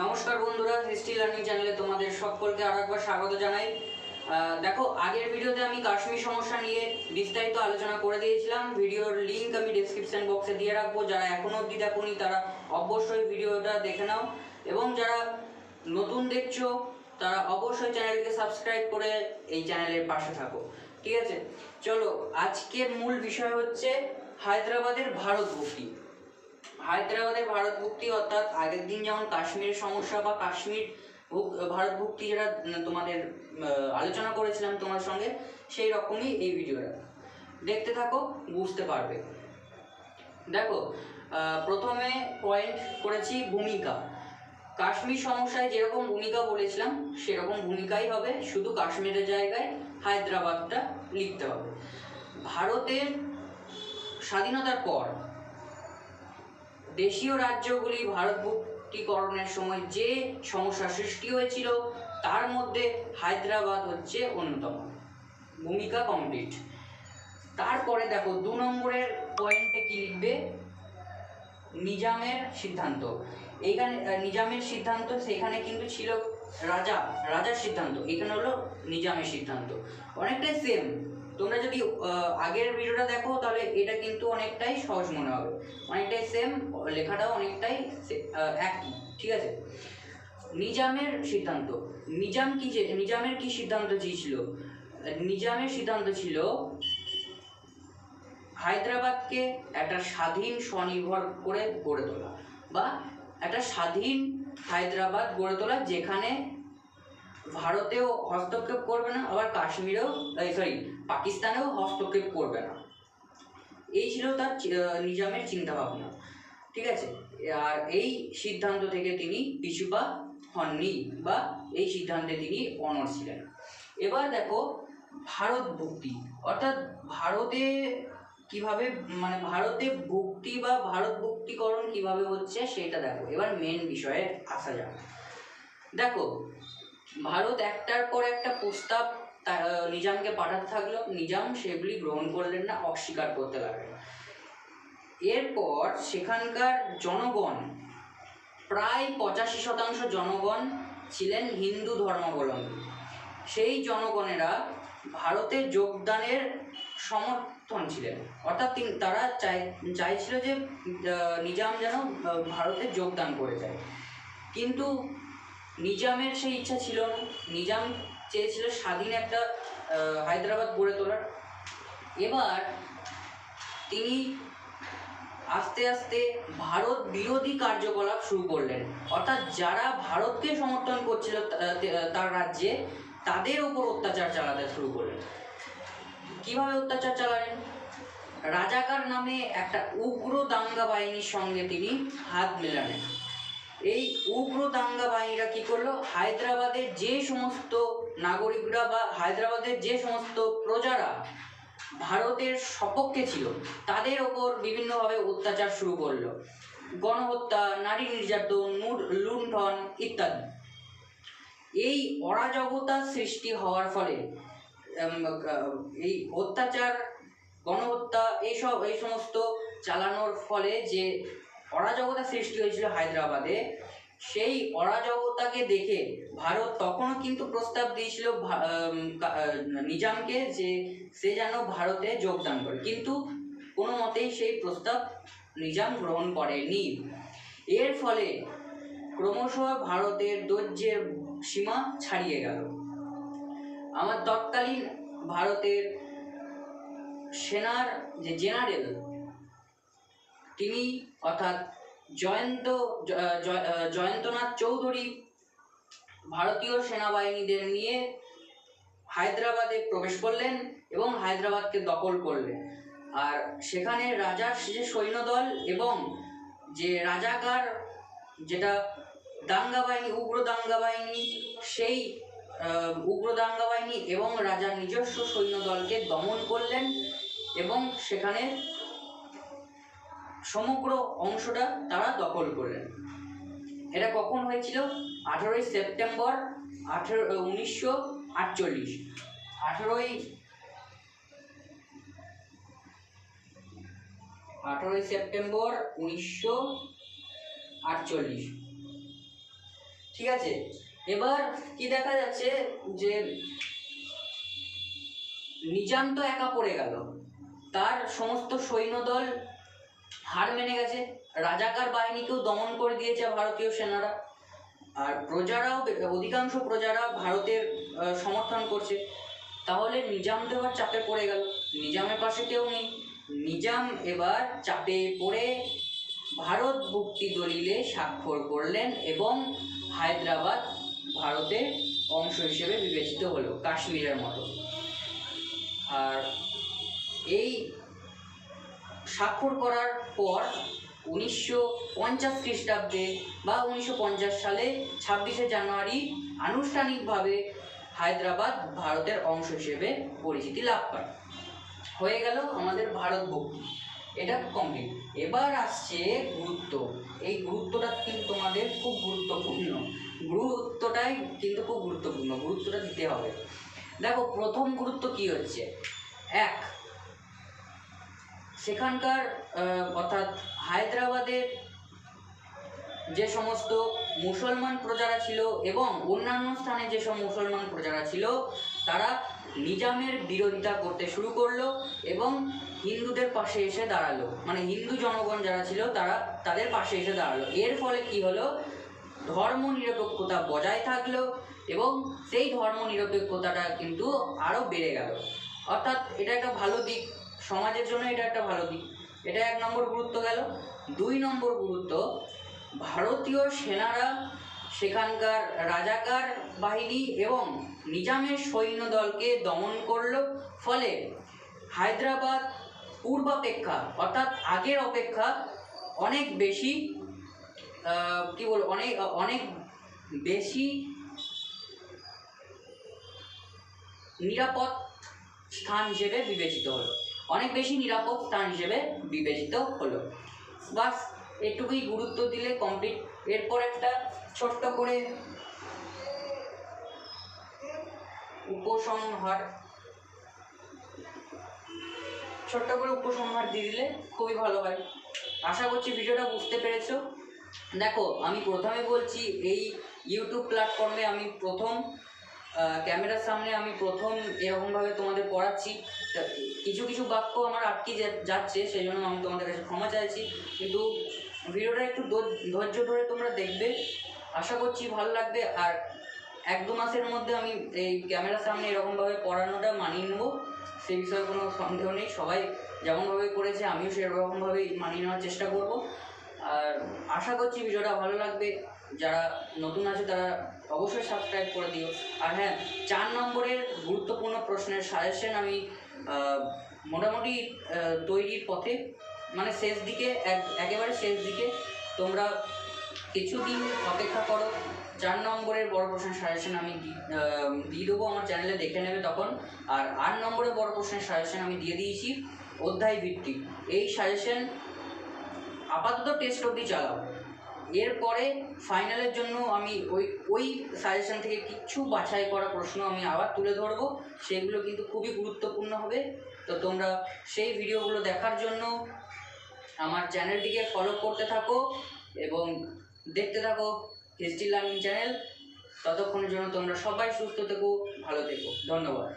নমস্কার বন্ধুরা, history learning চ্যানেলে তোমাদের সকলকে আরো একবার স্বাগত জানাই। দেখো, আগের ভিডিওতে আমি কাশ্মীর সমস্যা নিয়ে বিস্তারিত আলোচনা করে দিয়েছিলাম। ভিডিওর লিংক আমি ডেসক্রিপশন বক্সে দিয়ে রাখবো। যারা এখনো অবধি দেখোনি তারা অবশ্যই ভিডিওটা দেখে নাও, এবং যারা নতুন দেখছো তারা অবশ্যই চ্যানেলকে সাবস্ক্রাইব করে এই চ্যানেলের পাশে থাকো। ঠিক আছে, চলো আজকের মূল বিষয় হচ্ছে হায়দ্রাবাদের ভারত ভক্তি। হায়দ্রাবাদের ভারত ভক্তি অর্থাৎ আগের দিন যেমন কাশ্মীরের সমস্যা বা কাশ্মীর ভারত ভক্তি যেটা তোমাদের আলোচনা করেছিলাম তোমার সঙ্গে, সেই রকমই এই ভিডিওটা দেখতে থাকো, বুঝতে পারবে। দেখো, প্রথমে পয়েন্ট করেছি ভূমিকা। কাশ্মীর সমস্যায় যেরকম ভূমিকা বলেছিলাম সেরকম ভূমিকাই হবে, শুধু কাশ্মীরের জায়গায় হায়দ্রাবাদটা লিখতে হবে। ভারতের স্বাধীনতার পর দেশীয় রাজ্যগুলি ভারতভুক্তিকরণের সময় যে সমস্যা সৃষ্টি হয়েছিল তার মধ্যে হায়দ্রাবাদ হচ্ছে অন্যতম। ভূমিকা কমপ্লিট। তারপরে দেখো 2 নম্বরের পয়েন্টে কি লিখবে? নিজামের সিদ্ধান্ত। এইখানে নিজামের সিদ্ধান্ত, সেখানে কিন্তু ছিল রাজার সিদ্ধান্ত, এখানে হলো নিজামের সিদ্ধান্ত। অনেকটাই সেম। তোমরা যদি আগের ভিডিওটা দেখো তাহলে এটা কিন্তু অনেকটাই সহজ মনে হবে, অনেকটাই সেম, লেখাটাও অনেকটাই একই। ঠিক আছে, নিজামের সিদ্ধান্ত। নিজামের কি সিদ্ধান্ত ছিল? নিজামের সিদ্ধান্ত ছিল হায়দ্রাবাদকে একটা স্বাধীন স্বনির্ভর করে গড়ে তোলা, বা একটা স্বাধীন হায়দ্রাবাদ গড়ে তোলা, যেখানে ভারতেও হস্তক্ষেপ করবে না, আবার কাশ্মীরেও পাকিস্তানেও হস্তক্ষেপ করবে না। এই ছিল তার নিজামের চিন্তাভাবনা। ঠিক আছে, আর এই সিদ্ধান্ত থেকে তিনি পিছুপা হননি, বা এই সিদ্ধান্তে তিনি অনড় ছিলেন। এবার দেখো ভারত ভক্তি, অর্থাৎ ভারতে কিভাবে, মানে ভারতে ভক্তি বা ভারত ভক্তিকরণ কিভাবে হচ্ছে সেটা দেখো। এবার মেন বিষয়ে আসা যাক। দেখো, ভারত একটার পর একটা প্রস্তাব নিজামকে পাঠাতে থাকলো, নিজাম সেগুলি গ্রহণ করলেন না, অস্বীকার করতে লাগলেন। এরপর সেখানকার জনগণ, প্রায় 85% জনগণ ছিলেন হিন্দু ধর্মাবলম্বী। সেই জনগণেরা ভারতে যোগদানের সমর্থন ছিলেন, অর্থাৎ তারা চাইছিল যে নিজাম যেন ভারতে যোগদান করে যায়। কিন্তু নিজামের সেই ইচ্ছা ছিল না। নিজাম চেয়েছিল স্বাধীন একটা হায়দ্রাবাদ গড়ে তোলার। এবার তিনি আস্তে আস্তে ভারত বিরোধী কার্যকলাপ শুরু করলেন, অর্থাৎ যারা ভারতকে সমর্থন করছিল তার রাজ্যে, তাদের ওপর অত্যাচার চালাতে শুরু করলেন। কিভাবে অত্যাচার চালালেন? রাজাকার নামে একটা উগ্র দাঙ্গা বাহিনীর সঙ্গে তিনি হাত মেলালেন। এই উগ্র দাঙ্গা বাহিনীরা কি করলো? হায়দ্রাবাদের যে সমস্ত নাগরিকরা বা হায়দ্রাবাদের যে সমস্ত প্রজারা ভারতের সপক্ষে ছিল তাদের ওপর বিভিন্নভাবে অত্যাচার শুরু করলো। গণহত্যা, নারী নির্যাতন, লুণ্ঠন ইত্যাদি। এই অরাজকতা সৃষ্টি হওয়ার ফলে এই অত্যাচার, গণহত্যা এই সমস্ত চালানোর ফলে যে অরাজকতা সৃষ্টি হয়েছিল হায়দ্রাবাদে, সেই অরাজকতাকে দেখে ভারত তখনও কিন্তু প্রস্তাব দিয়েছিল নিজামকে যে সে যেন ভারতে যোগদান করে, কিন্তু কোনো মতেই সেই প্রস্তাব নিজাম গ্রহণ করেনি। এর ফলে ক্রমশ ভারতের ধৈর্যের সীমা ছাড়িয়ে গেল। আমার তৎকালীন ভারতের সেনার যে জেনারেল, তিনি অর্থাৎ জয়ন্তনাথ চৌধুরী ভারতীয় সেনাবাহিনীদের নিয়ে হায়দ্রাবাদে প্রবেশ করলেন এবং হায়দ্রাবাদকে দখল করলেন। আর সেখানে রাজার যে সৈন্যদল এবং যে রাজাকার, যেটা দাঙ্গা বাহিনী, উগ্র দাঙ্গা বাহিনী, সেই উগ্র দাঙ্গা বাহিনী এবং রাজার নিজস্ব সৈন্যদলকে দমন করলেন, এবং সেখানে সমগ্র অংশটা তারা দখল করলেন। এটা কখন হয়েছিল? 18ই সেপ্টেম্বর 1948। 18ই সেপ্টেম্বর 1948। ঠিক আছে, এবার কি দেখা যাচ্ছে যে নিজাম তো একা পড়ে গেল, তার সমস্ত সৈন্যদল হার মেনে গেছে, রাজাকার বাহিনীকেও দমন করে দিয়েছে ভারতীয় সেনারা, আর প্রজারাও, অধিকাংশ প্রজারা ভারতের সমর্থন করছে। তাহলে নিজাম তো এবার চাপে পড়ে গেল, নিজামের পাশে কেউ নেই। নিজাম এবার চাপে পড়ে ভারত মুক্তি দলিলে স্বাক্ষর করলেন এবং হায়দ্রাবাদ ভারতের অংশ হিসেবে বিবেচিত হলো, কাশ্মীরের মতো। আর এই স্বাক্ষর করার পর 1950 খ্রিস্টাব্দে বা 1950 সালে 26শে জানুয়ারি আনুষ্ঠানিকভাবে হায়দ্রাবাদ ভারতের অংশ হিসেবে পরিচিতি লাভ করে। হয়ে গেল আমাদের ভারত ভক্তি, এটা কমপ্লিট। এবার আসছে গুরুত্ব। এই গুরুত্বটা কিন্তু তোমাদের খুব গুরুত্বপূর্ণ, গুরুত্বটাই কিন্তু খুব গুরুত্বপূর্ণ, গুরুত্বটা দিতে হবে। দেখো, প্রথম গুরুত্ব কি হচ্ছে, এক, সেখানকার অর্থাৎ হায়দ্রাবাদের যে সমস্ত মুসলমান প্রজারা ছিল এবং অন্যান্য স্থানে যেসব মুসলমান প্রজারা ছিল, তারা নিজামের বিরোধিতা করতে শুরু করলো এবং হিন্দুদের পাশে এসে দাঁড়ালো, মানে হিন্দু জনগণ যারা ছিল তারা তাদের পাশে এসে দাঁড়ালো। এর ফলে কি হলো, ধর্ম নিরপেক্ষতা বজায় থাকলো এবং সেই ধর্ম নিরপেক্ষতাটা কিন্তু আরও বেড়ে গেল। অর্থাৎ এটা একটা ভালো দিক, সমাজের জন্য এটা একটা ভালো দিক। এটা 1 নম্বর গুরুত্ব গেল। 2 নম্বর গুরুত্ব, ভারতীয় সেনারা সেখানকার রাজাকার বাহিনী এবং নিজামের সৈন্যদলকে দমন করলো, ফলে হায়দ্রাবাদ পূর্বাপেক্ষা অর্থাৎ আগের অপেক্ষা অনেক বেশি কি বলবো, অনেক বেশি নিরাপদ স্থান হিসেবে বিবেচিত হলো, অনেক বেশি নিরাপদ স্থান হিসেবে বিবেচিত হলো। বাস এটুকুই গুরুত্ব দিলে কমপ্লিট। এরপর একটা ছোট্ট করে উপসংহার দিয়ে দিলে খুবই ভালো হয়। আশা করছি ভিডিওটা বুঝতে পেরেছো। দেখো, আমি প্রথমে বলছি, এই ইউটিউব প্ল্যাটফর্মে আমি প্রথম ক্যামেরার সামনে আমি প্রথম এরকমভাবে তোমাদের পড়াচ্ছি। কিছু কিছু বাক্য আমার আটকে যাচ্ছে, সেই জন্য আমি তোমাদের কাছে ক্ষমা চাইছি, কিন্তু ভিডিওটা একটু ধৈর্য ধরে তোমরা দেখবে, আশা করছি ভালো লাগবে। আর 1-2 মাসের মধ্যে আমি এই ক্যামেরার সামনে এরকমভাবে পড়ানোটা মানিয়ে নেবো, সেই বিষয়ে কোনো সন্দেহ নেই। সবাই যেমনভাবে করেছে আমিও সেরকমভাবেই মানিয়ে নেওয়ার চেষ্টা করব। আর আশা করছি ভিডিওটা ভালো লাগবে। যারা নতুন আছে তারা অবশ্যই সাবস্ক্রাইব করে দিও। আর হ্যাঁ, 4 নম্বরের গুরুত্বপূর্ণ প্রশ্নের সাজেশন আমি মোটামুটি তৈরির পথে, মানে শেষ দিকে, একেবারে শেষ দিকে। তোমরা কিছুদিন অপেক্ষা করো, 4 নম্বরের বড় প্রশ্নের সাজেশন আমি দিয়ে দেবো, আমার চ্যানেলে দেখে নেবে তখন। আর 8 নম্বরের বড় প্রশ্নের সাজেশন আমি দিয়ে দিয়েছি অধ্যায় ভিত্তিক। এই সাজেশন আপাতত টেস্ট অবধি চালাও, এরপরে ফাইনালের জন্য আমি ওই সাজেশন থেকে কিছু বাছাই করা প্রশ্ন আমি আবার তুলে ধরবো, সেগুলো কিন্তু খুবই গুরুত্বপূর্ণ হবে। তো তোমরা সেই ভিডিওগুলো দেখার জন্য আমার চ্যানেলটিকে ফলো করতে থাকো এবং দেখতে থাকো হিস্ট্রি লার্নিং চ্যানেল। ততক্ষণের জন্য তোমরা সবাই সুস্থ থেকো, ভালো থেকো, ধন্যবাদ।